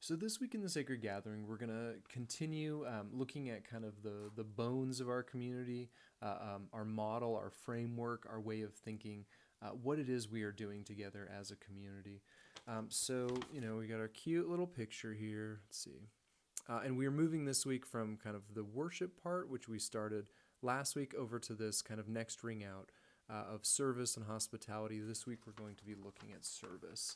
So this week in the Sacred Gathering, we're going to continue looking at kind of the bones of our community, our model, our framework, our way of thinking, what it is we are doing together as a community. We got our cute little picture here. Let's see. And we are moving this week from kind of the worship part, which we started last week, over to this kind of next ring out of service and hospitality. This week we're going to be looking at service.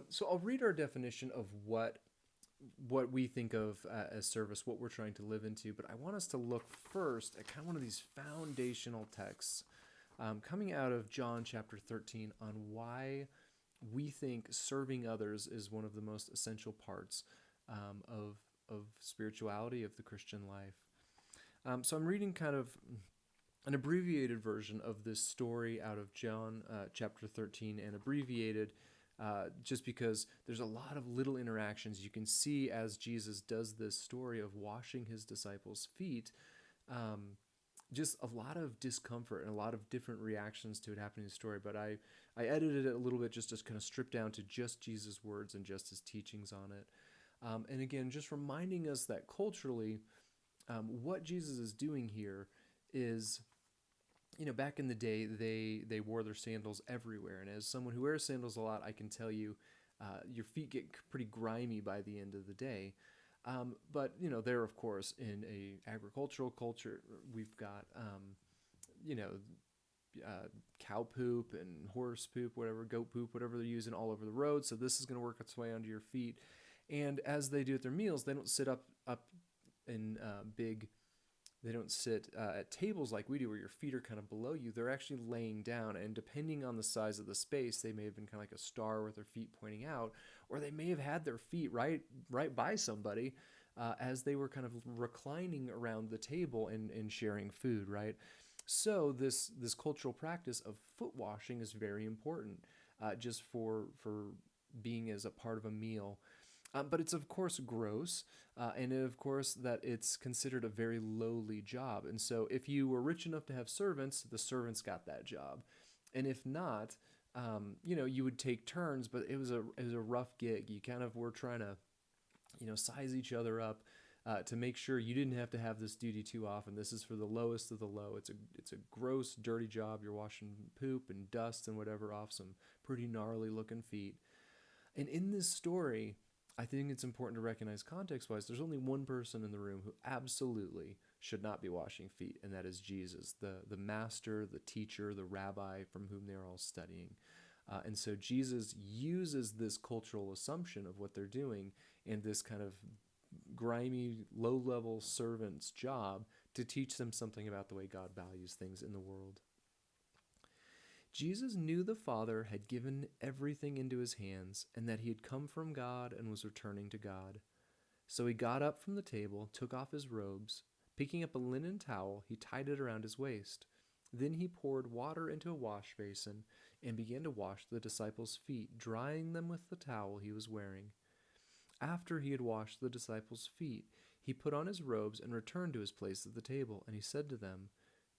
So I'll read our definition of what we think of as service, what we're trying to live into. But I want us to look first at kind of one of these foundational texts coming out of John chapter 13 on why we think serving others is one of the most essential parts of spirituality, of the Christian life. So I'm reading kind of an abbreviated version of this story out of John chapter 13, and abbreviated just because there's a lot of little interactions. You can see as Jesus does this story of washing his disciples' feet, just a lot of discomfort and a lot of different reactions to it happening in the story. But I edited it a little bit just to kind of strip down to just Jesus' words and just his teachings on it. And again, just reminding us that culturally, what Jesus is doing here is, back in the day, they wore their sandals everywhere. And as someone who wears sandals a lot, I can tell you, your feet get pretty grimy by the end of the day. But they're of course in a agricultural culture. We've got you know cow poop and horse poop, whatever, goat poop, whatever they're using all over the road. So this is going to work its way onto your feet. And as they do at their meals, they don't sit up in big. They don't sit at tables like we do, where your feet are kind of below you. They're actually laying down, and depending on the size of the space, they may have been kind of like a star with their feet pointing out, or they may have had their feet right by somebody as they were kind of reclining around the table and sharing food, right? So this cultural practice of foot washing is very important, just for being as a part of a meal. But it's of course gross, and of course that it's considered a very lowly job. And so if you were rich enough to have servants, the servants got that job, and if not, you would take turns. But it was a rough gig. You kind of were trying to size each other up to make sure you didn't have to have this duty too often. This is for the lowest of the low. It's a gross, dirty job. You're washing poop and dust and whatever off some pretty gnarly looking feet. And in this story, I think it's important to recognize context wise, there's only one person in the room who absolutely should not be washing feet, and that is Jesus, the master, the teacher, the rabbi from whom they're all studying. And so Jesus uses this cultural assumption of what they're doing and this kind of grimy, low level servant's job to teach them something about the way God values things in the world. Jesus knew the Father had given everything into his hands, and that he had come from God and was returning to God. So he got up from the table, took off his robes. Picking up a linen towel, he tied it around his waist. Then he poured water into a wash basin and began to wash the disciples' feet, drying them with the towel he was wearing. After he had washed the disciples' feet, he put on his robes and returned to his place at the table, and he said to them,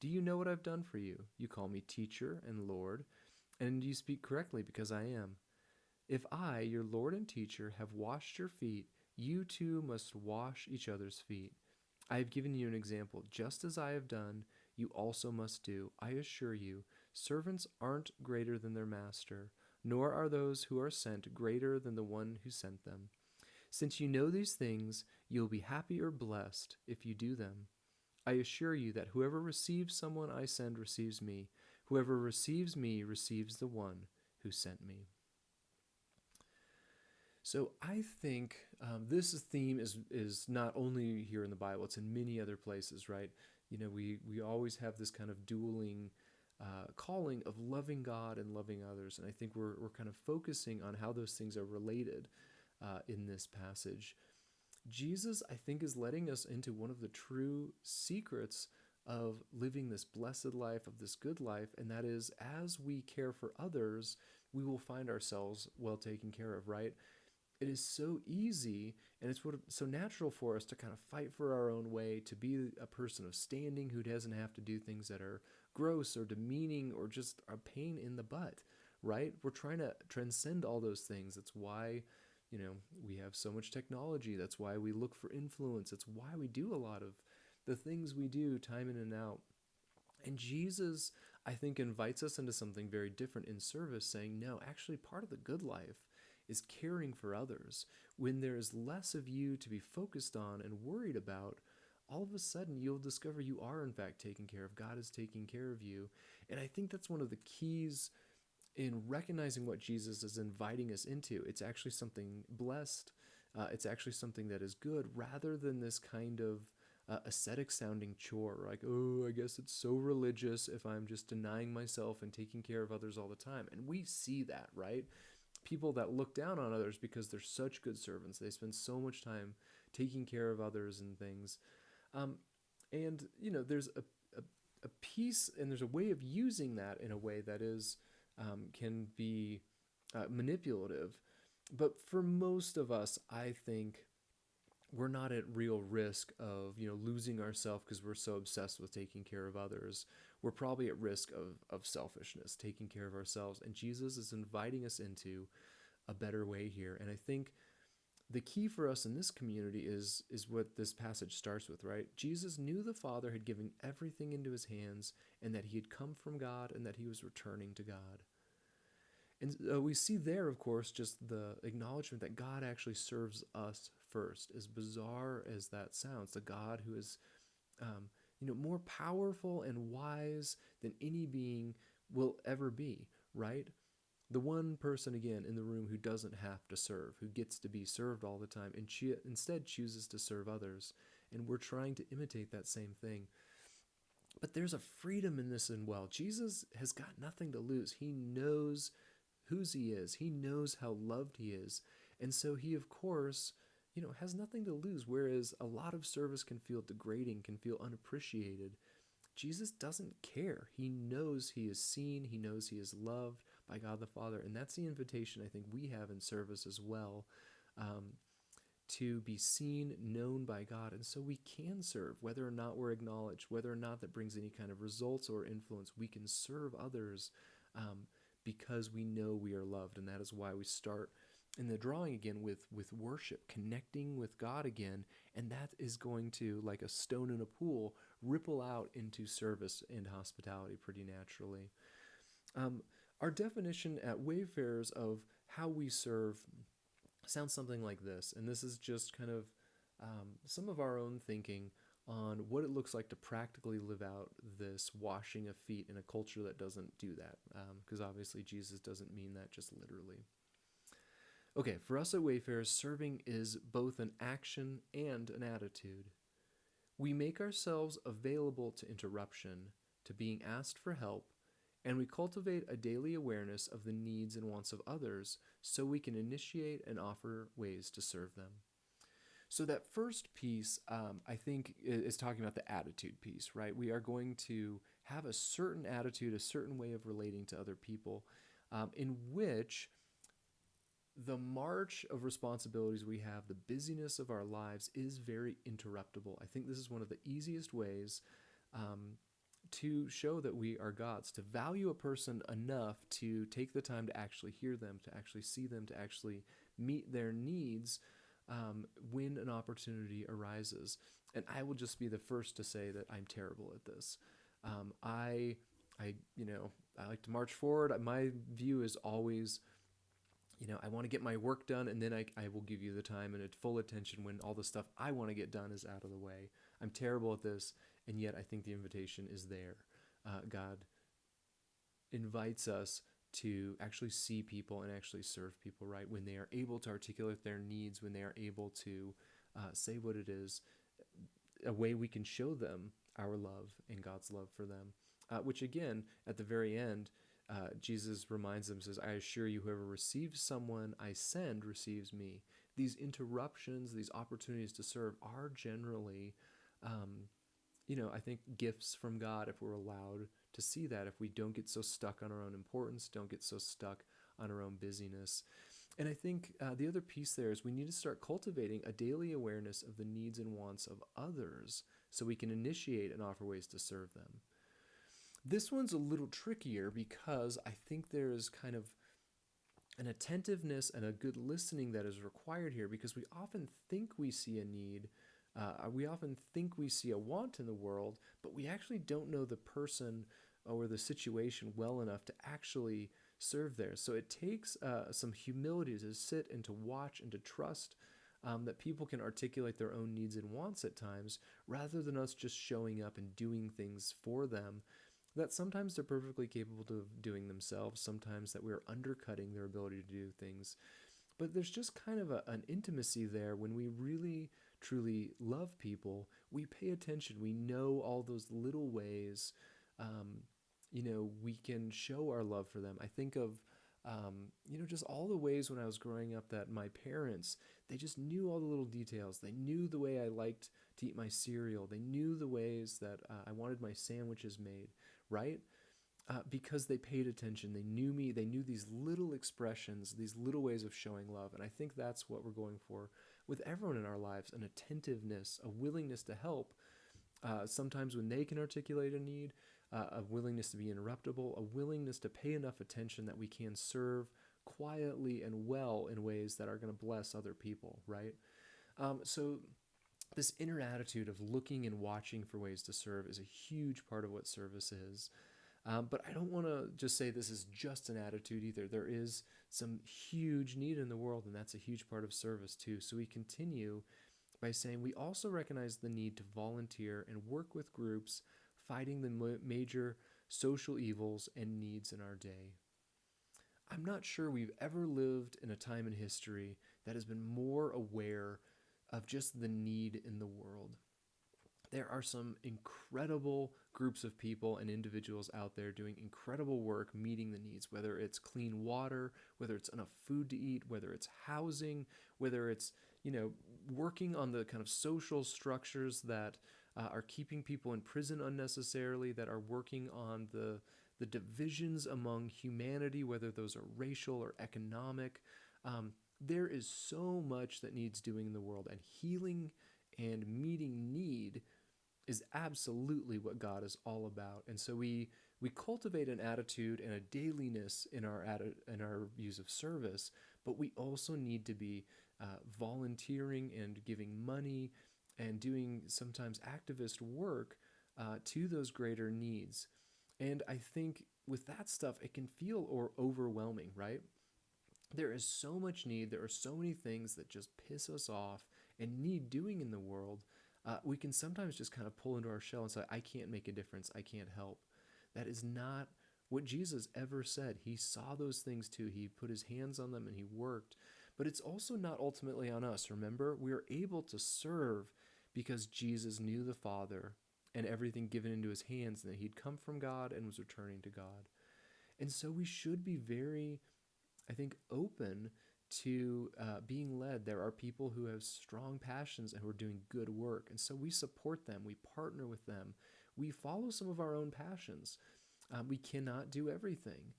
"Do you know what I've done for you? You call me teacher and Lord, and you speak correctly because I am. If I, your Lord and teacher, have washed your feet, you too must wash each other's feet. I have given you an example. Just as I have done, you also must do. I assure you, servants aren't greater than their master, nor are those who are sent greater than the one who sent them. Since you know these things, you will be happy or blessed if you do them. I assure you that whoever receives someone I send receives me. Whoever receives me receives the one who sent me." So I think this theme is not only here in the Bible; it's in many other places, right? We always have this kind of dueling calling of loving God and loving others, and I think we're kind of focusing on how those things are related in this passage. Jesus, I think, is letting us into one of the true secrets of living this blessed life, of this good life, and that is, as we care for others, we will find ourselves well taken care of, right? It is so easy, and it's so natural for us to kind of fight for our own way, to be a person of standing who doesn't have to do things that are gross or demeaning or just a pain in the butt, right? We're trying to transcend all those things. That's why we have so much technology. That's why we look for influence. It's why we do a lot of the things we do time in and out. And Jesus, I think, invites us into something very different in service, saying, no, actually, part of the good life is caring for others. When there is less of you to be focused on and worried about, all of a sudden you'll discover you are, in fact, taken care of. God is taking care of you. And I think that's one of the keys in recognizing what Jesus is inviting us into. It's actually something blessed. It's actually something that is good, rather than this kind of ascetic sounding chore, like, oh, I guess it's so religious if I'm just denying myself and taking care of others all the time. And we see that, right? People that look down on others because they're such good servants. They spend so much time taking care of others and things. Um, and, there's a piece, and there's a way of using that in a way that is, can be manipulative. But for most of us, I think we're not at real risk of losing ourselves because we're so obsessed with taking care of others. We're probably at risk of selfishness, taking care of ourselves. And Jesus is inviting us into a better way here. And I think the key for us in this community is what this passage starts with, right? Jesus knew the Father had given everything into his hands, and that he had come from God, and that he was returning to God. And we see there, of course, just the acknowledgement that God actually serves us first. As bizarre as that sounds, the God who is, more powerful and wise than any being will ever be, right? The one person, again, in the room who doesn't have to serve, who gets to be served all the time, and instead chooses to serve others. And we're trying to imitate that same thing. But there's a freedom in this as well. Jesus has got nothing to lose. He knows whose he is. He knows how loved he is. And so he, of course, has nothing to lose. Whereas a lot of service can feel degrading, can feel unappreciated. Jesus doesn't care. He knows he is seen. He knows he is loved by God the Father. And that's the invitation I think we have in service as well, to be seen, known by God. And so we can serve, whether or not we're acknowledged, whether or not that brings any kind of results or influence. We can serve others because we know we are loved. And that is why we start in the drawing again with worship, connecting with God again. And that is going to, like a stone in a pool, ripple out into service and hospitality pretty naturally. Our definition at Wayfarers of how we serve sounds something like this. And this is just kind of some of our own thinking on what it looks like to practically live out this washing of feet in a culture that doesn't do that. Because obviously Jesus doesn't mean that just literally. Okay, for us at Wayfarers, serving is both an action and an attitude. We make ourselves available to interruption, to being asked for help, and we cultivate a daily awareness of the needs and wants of others so we can initiate and offer ways to serve them. So that first piece, I think, is talking about the attitude piece, right? We are going to have a certain attitude, a certain way of relating to other people, in which the march of responsibilities we have, the busyness of our lives, is very interruptible. I think this is one of the easiest ways to show that we are God's, to value a person enough to take the time to actually hear them, to actually see them, to actually meet their needs when an opportunity arises. And I will just be the first to say that I'm terrible at this. I like to march forward. My view is always, I want to get my work done, and then I will give you the time and full attention when all the stuff I want to get done is out of the way. I'm terrible at this, and yet I think the invitation is there. God invites us to actually see people and actually serve people, right? When they are able to articulate their needs, when they are able to say what it is, a way we can show them our love and God's love for them. Which again, at the very end, Jesus reminds them, says, I assure you, whoever receives someone I send receives me. These interruptions, these opportunities to serve are generally, I think, gifts from God if we're allowed to see that, if we don't get so stuck on our own importance, don't get so stuck on our own busyness. And I think the other piece there is we need to start cultivating a daily awareness of the needs and wants of others so we can initiate and offer ways to serve them. This one's a little trickier because I think there's kind of an attentiveness and a good listening that is required here, because we often think we see a need. We often think we see a want in the world, but we actually don't know the person or the situation well enough to actually serve there. So it takes some humility to sit and to watch and to trust that people can articulate their own needs and wants at times, rather than us just showing up and doing things for them that sometimes they're perfectly capable of doing themselves, sometimes that we're undercutting their ability to do things. But there's just kind of an intimacy there when we really, truly love people. We pay attention. We know all those little ways, we can show our love for them. I think of, just all the ways when I was growing up that my parents, they just knew all the little details. They knew the way I liked to eat my cereal. They knew the ways that I wanted my sandwiches made, right? Because they paid attention. They knew me. They knew these little expressions, these little ways of showing love. And I think that's what we're going for with everyone in our lives, an attentiveness, a willingness to help. Sometimes when they can articulate a need, a willingness to be interruptible, a willingness to pay enough attention that we can serve quietly and well in ways that are going to bless other people, right? So this inner attitude of looking and watching for ways to serve is a huge part of what service is. But I don't want to just say this is just an attitude either. There is some huge need in the world, and that's a huge part of service too. So we continue by saying we also recognize the need to volunteer and work with groups fighting the major social evils and needs in our day. I'm not sure we've ever lived in a time in history that has been more aware of just the need in the world. There are some incredible groups of people and individuals out there doing incredible work meeting the needs, whether it's clean water, whether it's enough food to eat, whether it's housing, whether it's, working on the kind of social structures that are keeping people in prison unnecessarily, that are working on the divisions among humanity, whether those are racial or economic. There is so much that needs doing in the world, and healing and meeting need is absolutely what God is all about. And so we cultivate an attitude and a dailiness in our views of service, but we also need to be volunteering and giving money and doing sometimes activist work to those greater needs. And I think with that stuff, it can feel overwhelming, right? There is so much need. There are so many things that just piss us off and need doing in the world. We can sometimes just kind of pull into our shell and say, I can't make a difference. I can't help. That is not what Jesus ever said. He saw those things too. He put his hands on them and he worked. But it's also not ultimately on us. Remember, we are able to serve because Jesus knew the Father and everything given into his hands, and that he'd come from God and was returning to God. And so we should be very, I think, open to being led. There are people who have strong passions and who are doing good work. And so we support them. We partner with them. We follow some of our own passions. We cannot do everything,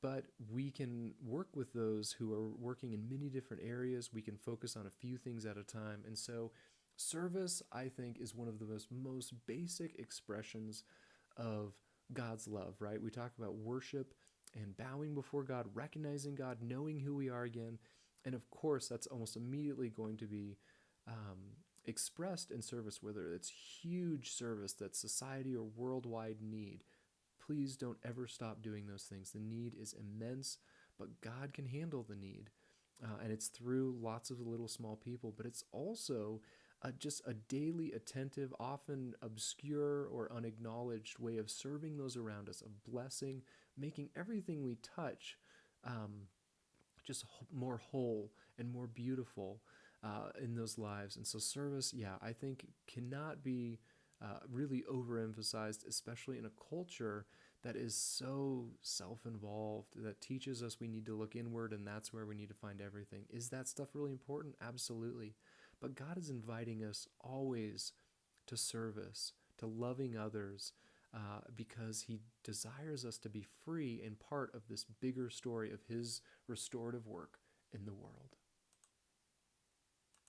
but we can work with those who are working in many different areas. We can focus on a few things at a time. And so service, I think, is one of the most basic expressions of God's love, right? We talk about worship and bowing before God, recognizing God, knowing who we are again. And of course, that's almost immediately going to be expressed in service, whether it's huge service that society or worldwide need. Please don't ever stop doing those things. The need is immense, but God can handle the need. And it's through lots of little small people, but it's also just a daily, attentive, often obscure or unacknowledged way of serving those around us, of blessing, making everything we touch just more whole and more beautiful in those lives. And so service, I think cannot be really overemphasized, especially in a culture that is so self-involved, that teaches us we need to look inward and that's where we need to find everything. Is that stuff really important? Absolutely. But God is inviting us always to service, to loving others, because he desires us to be free and part of this bigger story of his restorative work in the world.